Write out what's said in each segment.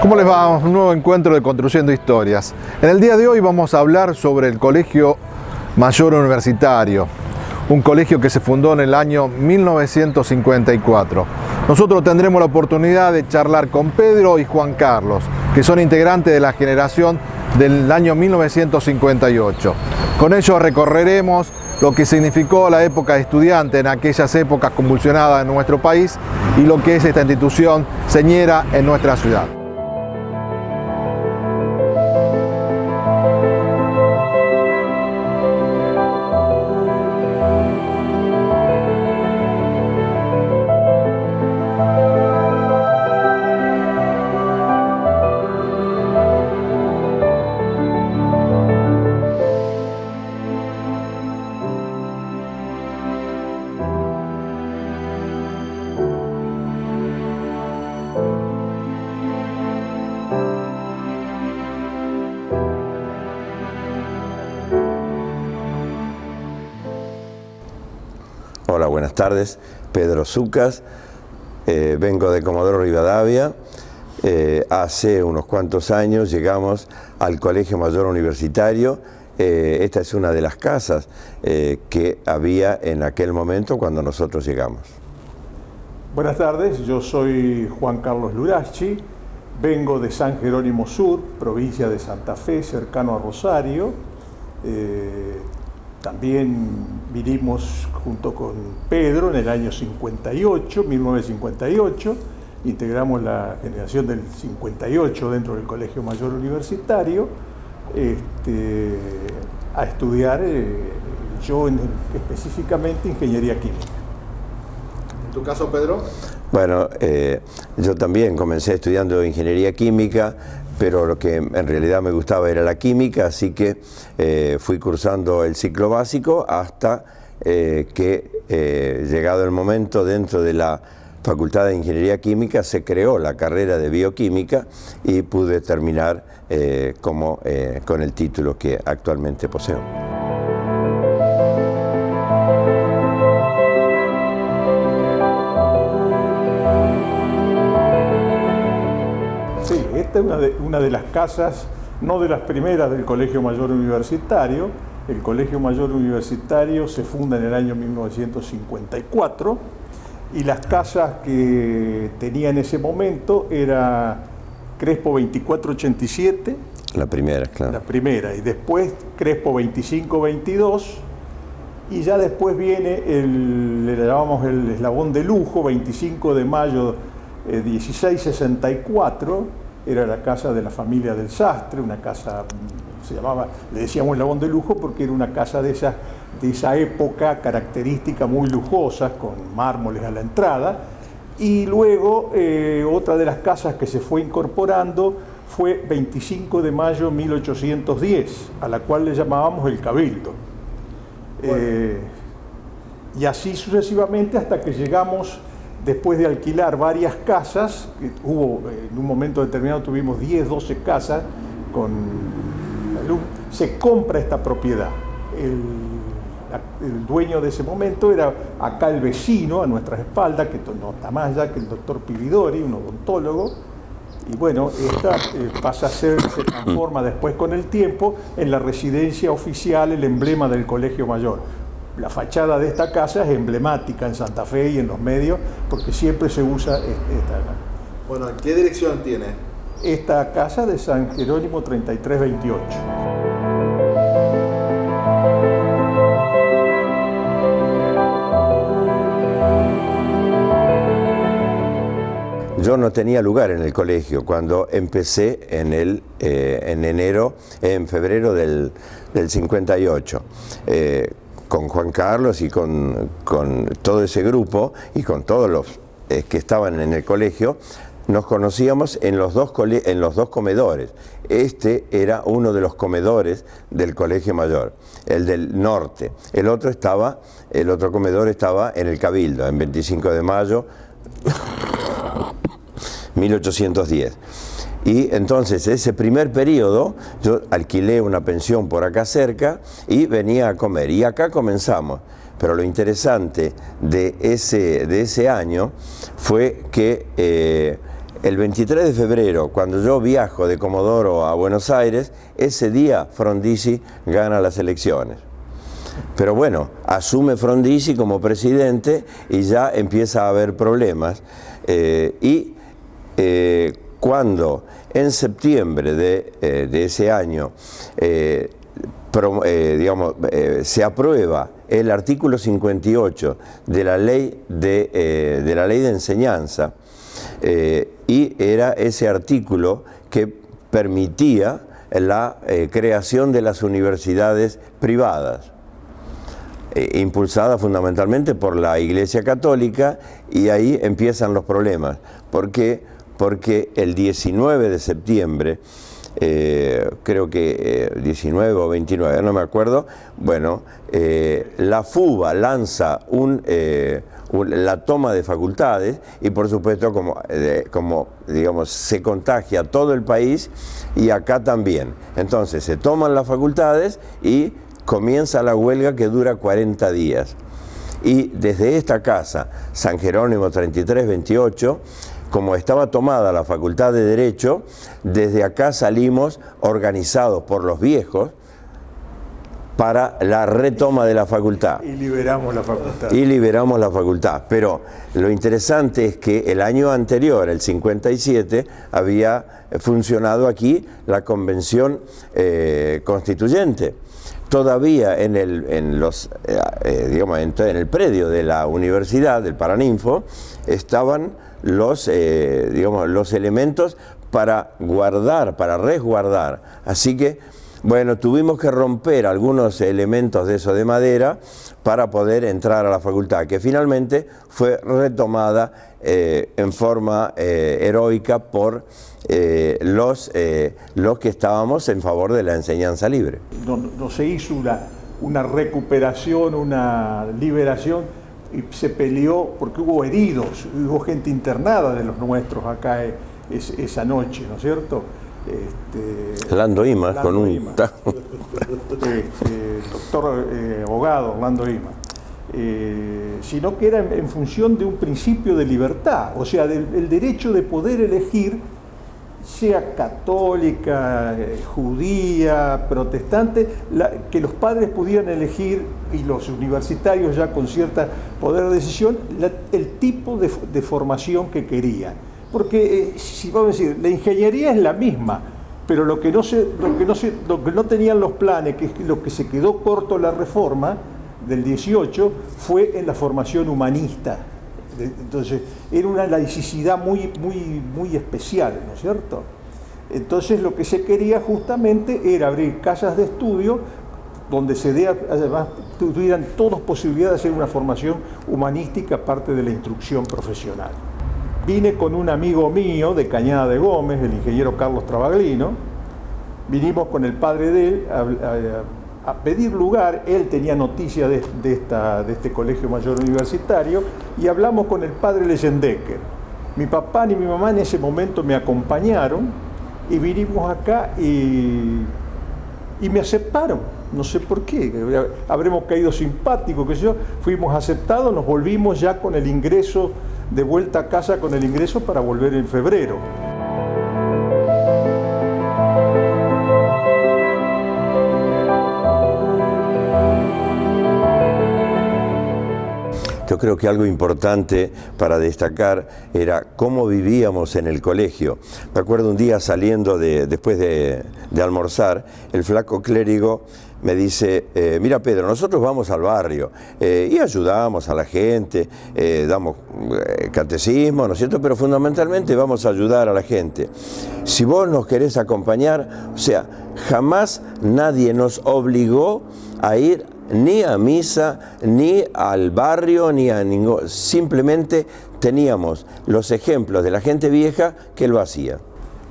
¿Cómo les va? Un nuevo encuentro de Construyendo Historias. En el día de hoy vamos a hablar sobre el Colegio Mayor Universitario, un colegio que se fundó en el año 1954. Nosotros tendremos la oportunidad de charlar con Pedro y Juan Carlos, que son integrantes de la generación del año 1958. Con ellos recorreremos lo que significó la época de estudiante en aquellas épocas convulsionadas en nuestro país y lo que es esta institución señera en nuestra ciudad. Hola, buenas tardes. Pedro Zuccas, vengo de Comodoro Rivadavia. Hace unos cuantos años llegamos al Colegio Mayor Universitario. Esta es una de las casas que había en aquel momento cuando nosotros llegamos. Buenas tardes, yo soy Juan Carlos Luraschi, vengo de San Jerónimo Sur, provincia de Santa Fe, cercano a Rosario. También vinimos junto con Pedro en el año 1958, integramos la generación del 58 dentro del Colegio Mayor Universitario, a estudiar, yo específicamente Ingeniería Química. ¿En tu caso, Pedro? Bueno, yo también comencé estudiando Ingeniería Química, pero lo que en realidad me gustaba era la química, así que fui cursando el ciclo básico hasta que, llegado el momento, dentro de la Facultad de Ingeniería Química se creó la carrera de Bioquímica y pude terminar con el título que actualmente poseo. Esta es una de las casas, no de las primeras del Colegio Mayor Universitario. El Colegio Mayor Universitario se funda en el año 1954 y las casas que tenía en ese momento era Crespo 2487. La primera, claro. La primera, y después Crespo 2522 y ya después viene le llamamos el eslabón de lujo, 25 de mayo 1664. Era la casa de la familia del Sastre, una casa, le decíamos eslabón de lujo porque era una casa de esa época, característica, muy lujosa, con mármoles a la entrada. Y luego otra de las casas que se fue incorporando fue 25 de mayo 1810, a la cual le llamábamos el Cabildo. Y así sucesivamente hasta que llegamos. Después de alquilar varias casas, en un momento determinado tuvimos 10, 12 casas con la luz, se compra esta propiedad. El dueño de ese momento era acá el vecino, a nuestras espaldas, que no está más ya que el doctor Pividori, un odontólogo, y bueno, esta pasa a ser, se transforma después con el tiempo en la residencia oficial, el emblema del Colegio Mayor. La fachada de esta casa es emblemática en Santa Fe y en los medios porque siempre se usa esta. Bueno, ¿qué dirección tiene? Esta casa de San Jerónimo 3328. Yo no tenía lugar en el colegio cuando empecé en febrero del 58. Con Juan Carlos y con todo ese grupo y con todos los que estaban en el colegio, nos conocíamos en los dos comedores. Este era uno de los comedores del Colegio Mayor, el del norte. El otro comedor estaba en el Cabildo, en 25 de mayo 1810. Y entonces ese primer periodo yo alquilé una pensión por acá cerca y venía a comer. Y acá comenzamos. Pero lo interesante de ese año fue que el 23 de febrero, cuando yo viajo de Comodoro a Buenos Aires, ese día Frondizi gana las elecciones. Pero bueno, asume Frondizi como presidente y ya empieza a haber problemas. Cuando en septiembre de ese año se aprueba el artículo 58 de la ley de enseñanza, y era ese artículo que permitía la creación de las universidades privadas, impulsada fundamentalmente por la Iglesia Católica, y ahí empiezan los problemas. ¿Por qué? Porque el 19 de septiembre, creo que 19 o 29, no me acuerdo, bueno, la FUBA lanza la toma de facultades y por supuesto como digamos se contagia a todo el país y acá también. Entonces se toman las facultades y comienza la huelga que dura 40 días. Y desde esta casa, San Jerónimo 3328, como estaba tomada la Facultad de Derecho, desde acá salimos organizados por los viejos para la retoma de la facultad. Y liberamos la facultad. Y liberamos la facultad. Pero lo interesante es que el año anterior, el 57, había funcionado aquí la Convención Constituyente. Todavía en el predio de la universidad, del Paraninfo, estaban los elementos para guardar, para resguardar. Así que, bueno, tuvimos que romper algunos elementos de eso de madera para poder entrar a la facultad, que finalmente fue retomada en forma heroica por los que estábamos en favor de la enseñanza libre. No se hizo una recuperación, una liberación, y se peleó porque hubo heridos, hubo gente internada de los nuestros acá esa noche, ¿no es cierto? Lando Imas, con un... el doctor abogado Orlando Imas. Sino que era en función de un principio de libertad, o sea, del derecho de poder elegir, sea católica, judía, protestante, que los padres pudieran elegir, y los universitarios ya con cierta poder de decisión, el tipo de formación que querían. Porque, si vamos a decir, la ingeniería es la misma, pero lo que no tenían los planes, que es lo que se quedó corto la reforma del 18, fue en la formación humanista. Entonces, era una laicidad muy especial, ¿no es cierto? Entonces, lo que se quería justamente era abrir casas de estudio donde además tuvieran todos posibilidad de hacer una formación humanística aparte de la instrucción profesional. Vine con un amigo mío de Cañada de Gómez, el ingeniero Carlos Travaglino. Vinimos con el padre de él a pedir lugar. Él tenía noticia de este colegio mayor universitario, y hablamos con el padre Leyendecker. Mi papá ni mi mamá en ese momento me acompañaron y vinimos acá y me aceptaron. No sé por qué, habremos caído simpáticos, qué sé yo. Fuimos aceptados, nos volvimos ya con el ingreso, de vuelta a casa con el ingreso para volver en febrero. Yo creo que algo importante para destacar era cómo vivíamos en el colegio. Me acuerdo un día saliendo después de almorzar, el flaco clérigo me dice, mira Pedro, nosotros vamos al barrio y ayudamos a la gente, damos catecismo, ¿no es cierto? Pero fundamentalmente vamos a ayudar a la gente. Si vos nos querés acompañar, o sea, jamás nadie nos obligó a ir ni a misa, ni al barrio, ni a ningún... Simplemente teníamos los ejemplos de la gente vieja que lo hacía.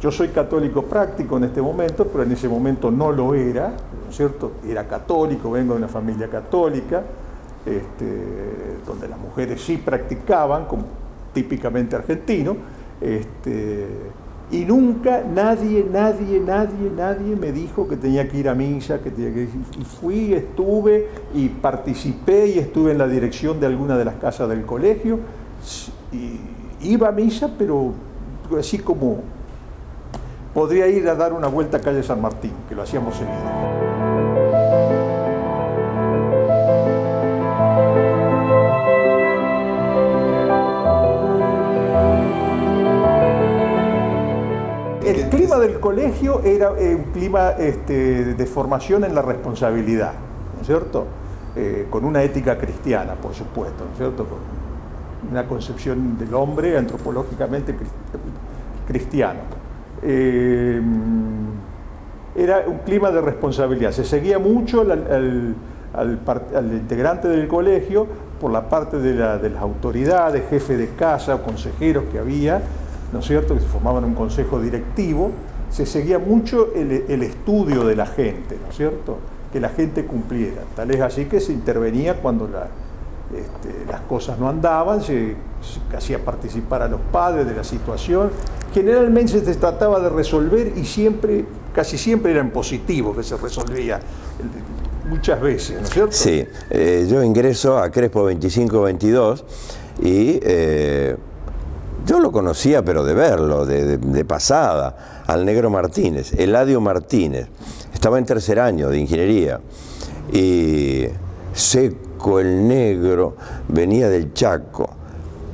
Yo soy católico práctico en este momento, pero en ese momento no lo era, ¿no es cierto? Era católico, vengo de una familia católica, donde las mujeres sí practicaban, como típicamente argentino, y nunca nadie me dijo que tenía que ir a misa, que tenía que ir. Y fui, estuve y participé y estuve en la dirección de alguna de las casas del colegio. Y iba a misa, pero así como podría ir a dar una vuelta a calle San Martín, que lo hacíamos seguido. El clima del colegio era un clima de formación en la responsabilidad, ¿no es cierto? Con una ética cristiana, por supuesto, ¿no es cierto? Con una concepción del hombre antropológicamente cristiano. Era un clima de responsabilidad. Se seguía mucho al integrante del colegio por la parte de las autoridades, jefes de casa o consejeros que había, ¿no es cierto?, que se formaban un consejo directivo. Se seguía mucho el estudio de la gente, ¿no es cierto?, que la gente cumpliera. Tal es así que se intervenía cuando las cosas no andaban, se hacía participar a los padres de la situación. Generalmente se trataba de resolver y casi siempre era en positivo que se resolvía, muchas veces, ¿no es cierto? Sí, yo ingreso a Crespo 2522 y yo lo conocía, pero de verlo, de pasada, al negro Martínez, Eladio Martínez. Estaba en tercer año de ingeniería y seco el negro, venía del Chaco,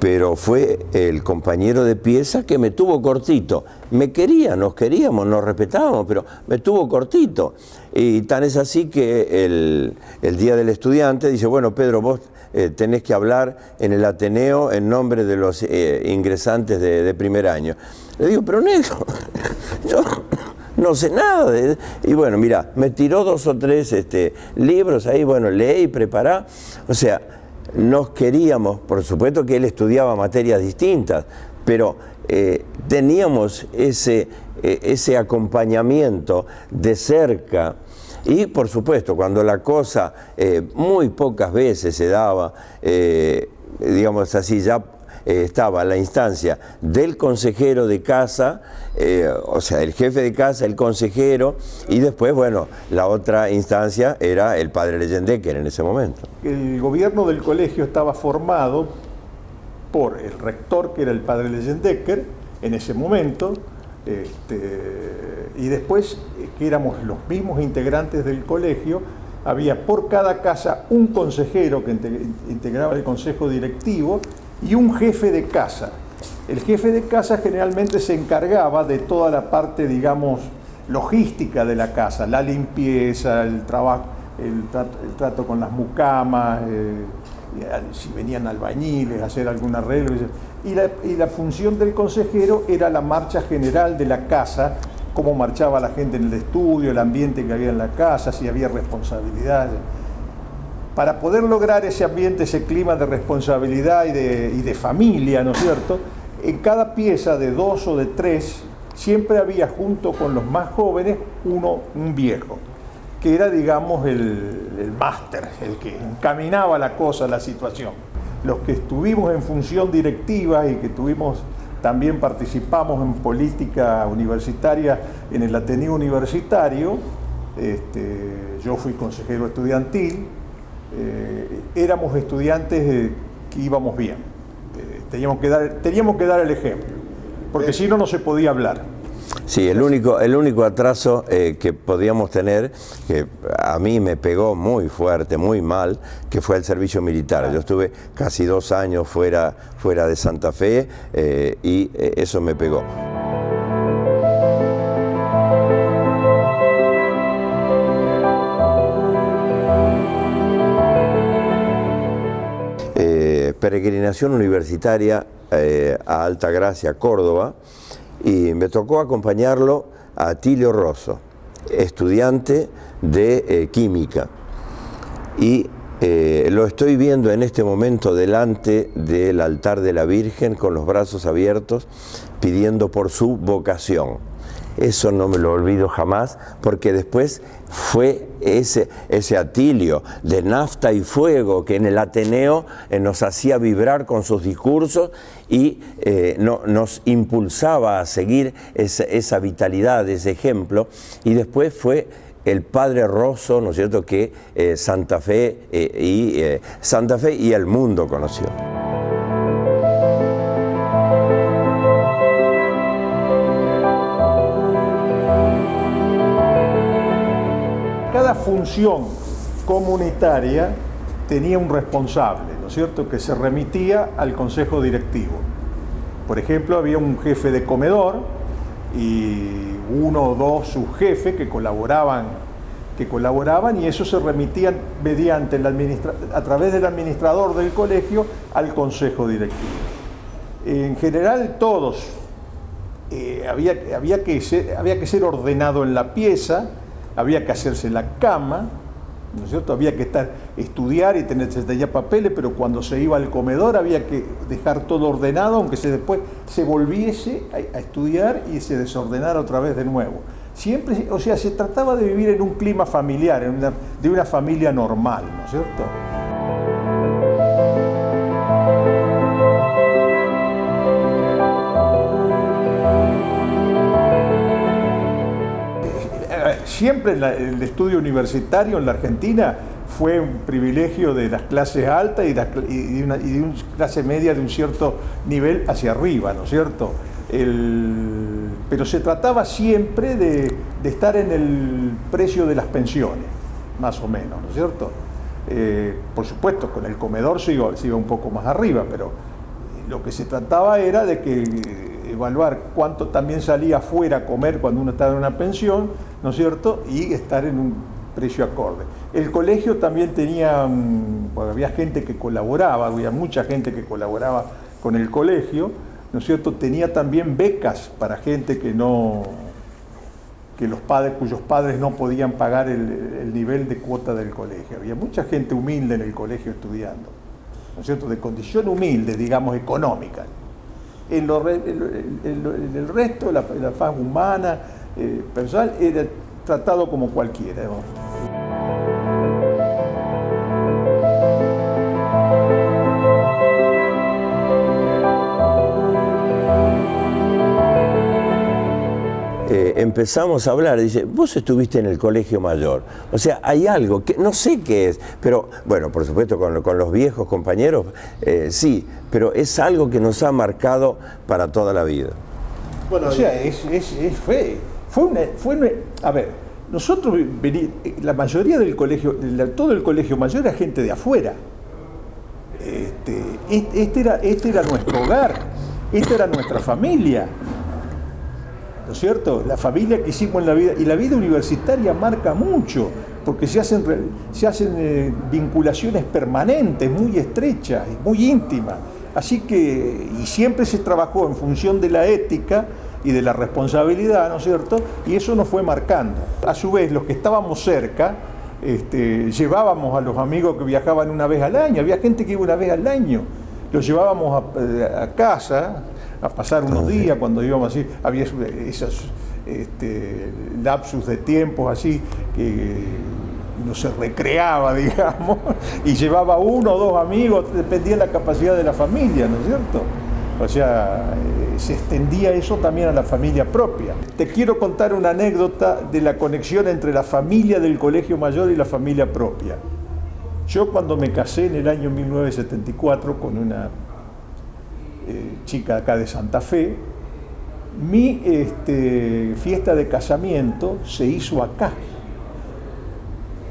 pero fue el compañero de pieza que me tuvo cortito. Me quería, nos queríamos, nos respetábamos, pero me tuvo cortito. Y tan es así que el día del estudiante dice, bueno, Pedro, vos tenés que hablar en el Ateneo en nombre de los ingresantes de primer año. Le digo, pero negro, yo no sé nada. Y bueno, mira, me tiró 2 o 3 libros ahí, bueno, leí, prepará. O sea, nos queríamos, por supuesto que él estudiaba materias distintas, pero teníamos ese acompañamiento de cerca. Y por supuesto, cuando la cosa muy pocas veces se daba, digamos así, ya estaba la instancia del consejero de casa, o sea, el jefe de casa, el consejero, y después, bueno, la otra instancia era el padre Leyendecker en ese momento. El gobierno del colegio estaba formado por el rector, que era el padre Leyendecker, en ese momento, y después, que éramos los mismos integrantes del colegio, había por cada casa un consejero que integraba el consejo directivo y un jefe de casa. El jefe de casa generalmente se encargaba de toda la parte, digamos, logística de la casa, la limpieza, el trabajo, el trato con las mucamas, si venían albañiles, hacer algún arreglo. Y la función del consejero era la marcha general de la casa, cómo marchaba la gente en el estudio, el ambiente que había en la casa, si había responsabilidades. Para poder lograr ese ambiente, ese clima de responsabilidad y de familia, ¿no es cierto?, en cada pieza de 2 o de 3, siempre había junto con los más jóvenes un viejo, que era, digamos, el máster, el que encaminaba la cosa, la situación. Los que estuvimos en función directiva y que también participamos en política universitaria en el Ateneo Universitario, yo fui consejero estudiantil, éramos estudiantes que íbamos bien, teníamos que dar el ejemplo, porque si no, no se podía hablar. Sí, el único atraso que podíamos tener, que a mí me pegó muy fuerte, muy mal, que fue el servicio militar. Yo estuve casi 2 años fuera de Santa Fe y eso me pegó. Peregrinación universitaria a Altagracia, Córdoba, y me tocó acompañarlo a Atilio Rosso, estudiante de química. Y lo estoy viendo en este momento delante del altar de la Virgen con los brazos abiertos, pidiendo por su vocación. Eso no me lo olvido jamás, porque después fue ese Atilio de nafta y fuego que en el Ateneo nos hacía vibrar con sus discursos y nos impulsaba a seguir esa vitalidad, ese ejemplo. Y después fue el padre Rosso, ¿no es cierto?, que Santa Fe y el mundo conoció. función comunitaria tenía un responsable, ¿no es cierto?, que se remitía al consejo directivo. Por ejemplo, había un jefe de comedor y uno o dos subjefes que colaboraban y eso se remitían mediante a través del administrador del colegio al consejo directivo. En general todos había que ser ordenado en la pieza, había que hacerse la cama, ¿no es cierto? Había que estudiar y tenía papeles, pero cuando se iba al comedor había que dejar todo ordenado, aunque después se volviese a estudiar y se desordenara otra vez de nuevo. Siempre, o sea, se trataba de vivir en un clima familiar, de una familia normal, ¿no es cierto? Siempre el estudio universitario en la Argentina fue un privilegio de las clases altas y de una clase media de un cierto nivel hacia arriba, ¿no es cierto? Pero se trataba siempre de estar en el precio de las pensiones, más o menos, ¿no es cierto? Por supuesto, con el comedor se iba un poco más arriba, pero lo que se trataba era de evaluar cuánto también salía afuera a comer cuando uno estaba en una pensión, ¿no es cierto?, y estar en un precio acorde. El colegio también tenía, bueno, había gente que colaboraba, había mucha gente que colaboraba con el colegio, ¿no es cierto?, tenía también becas para gente cuyos padres no podían pagar el nivel de cuota del colegio. Había mucha gente humilde en el colegio estudiando, ¿no es cierto?, de condición humilde, digamos, económica. En el resto, la faz humana, personal, era tratado como cualquiera, ¿no? Empezamos a hablar, dice, vos estuviste en el colegio mayor, o sea, hay algo que no sé qué es, pero bueno, por supuesto con los viejos compañeros, sí, pero es algo que nos ha marcado para toda la vida. Bueno, o sea, a ver, nosotros, la mayoría del colegio, todo el colegio mayor era gente de afuera. Este era nuestro hogar, esta era nuestra familia. ¿No es cierto? La familia que hicimos en la vida, y la vida universitaria marca mucho, porque se hacen vinculaciones permanentes, muy estrechas, muy íntimas. Así que, y siempre se trabajó en función de la ética y de la responsabilidad, ¿no es cierto? Y eso nos fue marcando. A su vez, los que estábamos cerca, llevábamos a los amigos que viajaban una vez al año, había gente que iba una vez al año, los llevábamos a casa, a pasar unos días cuando íbamos así, había esos lapsus de tiempos así que uno se recreaba, digamos, y llevaba uno o dos amigos, dependía de la capacidad de la familia, ¿no es cierto? O sea, se extendía eso también a la familia propia. Te quiero contar una anécdota de la conexión entre la familia del colegio mayor y la familia propia. Yo cuando me casé en el año 1974 con una chica acá de Santa Fe, mi fiesta de casamiento se hizo acá.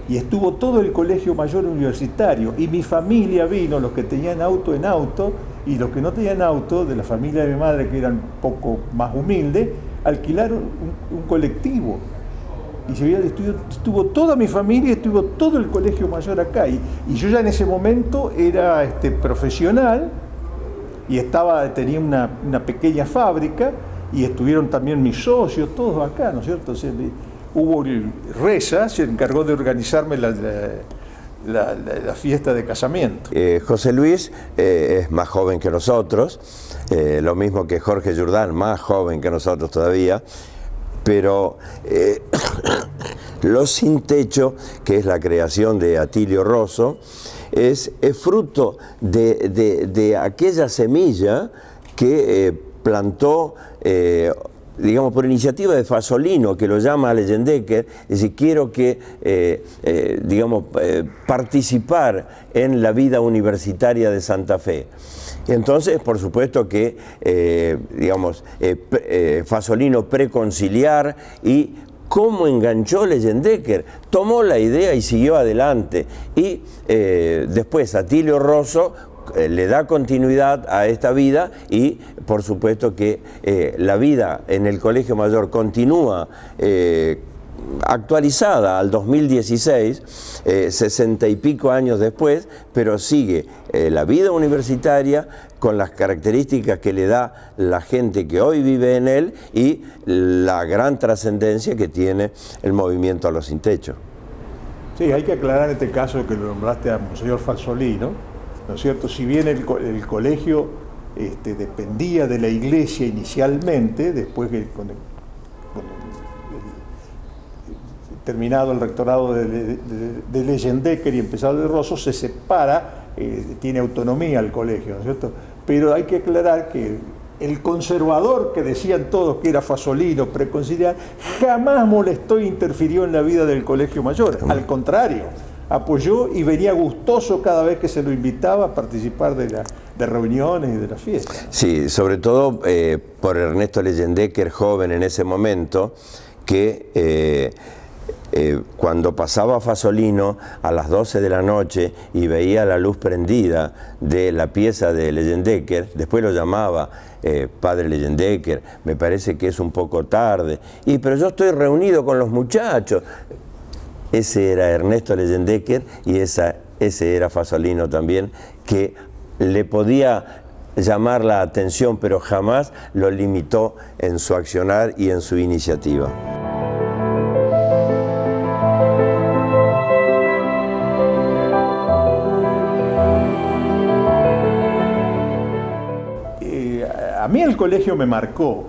Y estuvo todo el colegio mayor universitario, y mi familia vino, los que tenían auto en auto, y los que no tenían auto, de la familia de mi madre, que eran un poco más humildes, alquilaron un colectivo. Y estuvo toda mi familia, estuvo todo el colegio mayor acá. Y yo ya en ese momento era profesional, y tenía una pequeña fábrica, y estuvieron también mis socios, todos acá, ¿no es cierto? Hubo Reza, se encargó de organizarme la fiesta de casamiento. José Luis es más joven que nosotros, lo mismo que Jorge Jordán, más joven que nosotros todavía, pero Los Sin Techo, que es la creación de Atilio Rosso, es fruto de aquella semilla que plantó, digamos, por iniciativa de Fasolino, que lo llama a Leyendecker, es decir, quiero que, digamos, participar en la vida universitaria de Santa Fe. Entonces, por supuesto que, digamos, Fasolino preconciliar y cómo enganchó Leyendecker. Tomó la idea y siguió adelante. Y después Atilio Rosso le da continuidad a esta vida y por supuesto que la vida en el Colegio Mayor continúa actualizada al 2016, 60 y pico años después, pero sigue la vida universitaria con las características que le da la gente que hoy vive en él y la gran trascendencia que tiene el movimiento a los sin techo. Sí, hay que aclarar en este caso que lo nombraste a Monseñor Fasolino, ¿no es cierto? Si bien el colegio dependía de la iglesia inicialmente, después que terminado el rectorado de Leyendecker y empezado de Rosso, se separa, tiene autonomía el colegio, ¿no es cierto? Pero hay que aclarar que el conservador que decían todos que era Fasolino, preconciliar, jamás molestó e interfirió en la vida del Colegio Mayor. Al contrario, apoyó y venía gustoso cada vez que se lo invitaba a participar de reuniones y de las fiestas. Sí, sobre todo por Ernesto Leyendecker, joven en ese momento, que cuando pasaba Fasolino a las 12 de la noche y veía la luz prendida de la pieza de Leyendecker, después lo llamaba padre Leyendecker, me parece que es un poco tarde, pero yo estoy reunido con los muchachos. Ese era Ernesto Leyendecker y ese era Fasolino también, que le podía llamar la atención, pero jamás lo limitó en su accionar y en su iniciativa. A mí el colegio me marcó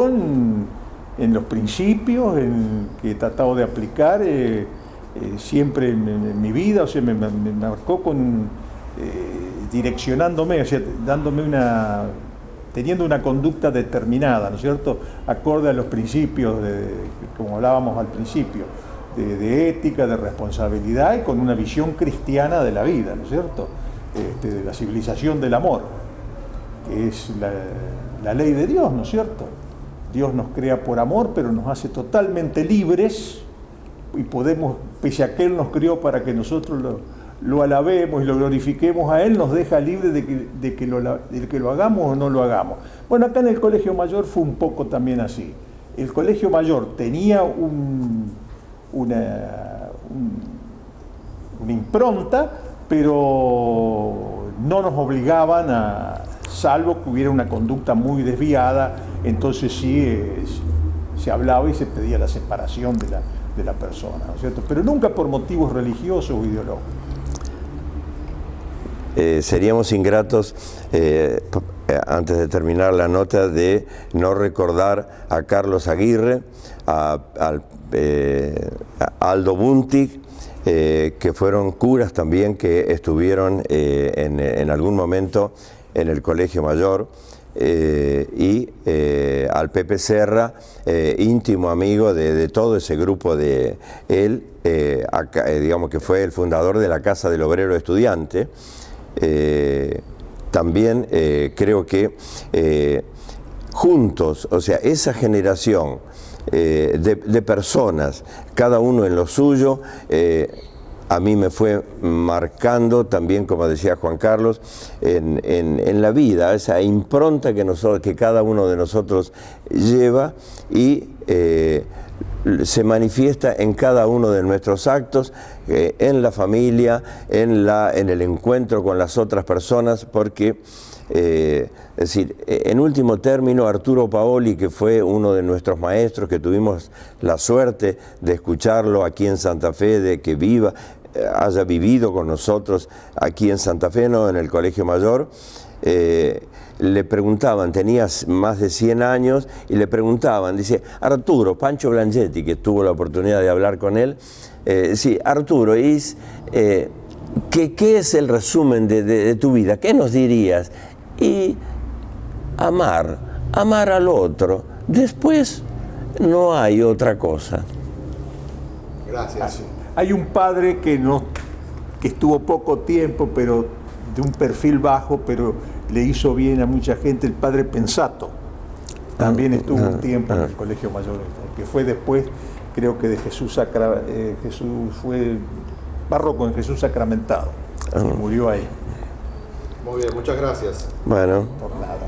en los principios en que he tratado de aplicar siempre en mi vida, o sea, me marcó direccionándome, o sea, teniendo una conducta determinada, ¿no es cierto?, acorde a los principios, como hablábamos al principio, de ética, de responsabilidad y con una visión cristiana de la vida, ¿no es cierto?, de la civilización del amor, que es la ley de Dios, ¿no es cierto? Dios nos crea por amor, pero nos hace totalmente libres y podemos, pese a que Él nos crió para que nosotros lo alabemos y lo glorifiquemos a Él, nos deja libre de que lo hagamos o no lo hagamos. Bueno, acá en el Colegio Mayor fue un poco también así. El Colegio Mayor tenía una impronta, pero no nos obligaban salvo que hubiera una conducta muy desviada, entonces sí se hablaba y se pedía la separación de la persona, ¿no es cierto? Pero nunca por motivos religiosos o ideológicos. Seríamos ingratos, antes de terminar la nota, de no recordar a Carlos Aguirre, a Aldo Buntig, que fueron curas también que estuvieron en algún momento en el Colegio Mayor, y al Pepe Serra, íntimo amigo de todo ese grupo de él, digamos que fue el fundador de la Casa del Obrero Estudiante. También creo que juntos, o sea, esa generación de personas, cada uno en lo suyo, a mí me fue marcando también, como decía Juan Carlos, en la vida, esa impronta que cada uno de nosotros lleva y se manifiesta en cada uno de nuestros actos, en la familia, en el encuentro con las otras personas, porque, es decir, en último término, Arturo Paoli, que fue uno de nuestros maestros, que tuvimos la suerte de escucharlo aquí en Santa Fe, de que haya vivido con nosotros aquí en Santa Fe, ¿no?, en el Colegio Mayor, le preguntaban, tenía más de 100 años, y le preguntaban, dice, Arturo, Pancho Blanchetti, que tuvo la oportunidad de hablar con él, sí, Arturo, ¿qué es el resumen de tu vida? ¿Qué nos dirías? Y amar al otro, después no hay otra cosa. Gracias. Hay un padre que estuvo poco tiempo, pero de un perfil bajo, pero le hizo bien a mucha gente, el padre Pensato. También estuvo un tiempo en el Colegio Mayor, que fue después creo que de Jesús fue párroco en Jesús Sacramentado, y murió ahí. Muy bien, muchas gracias. Bueno. Por nada.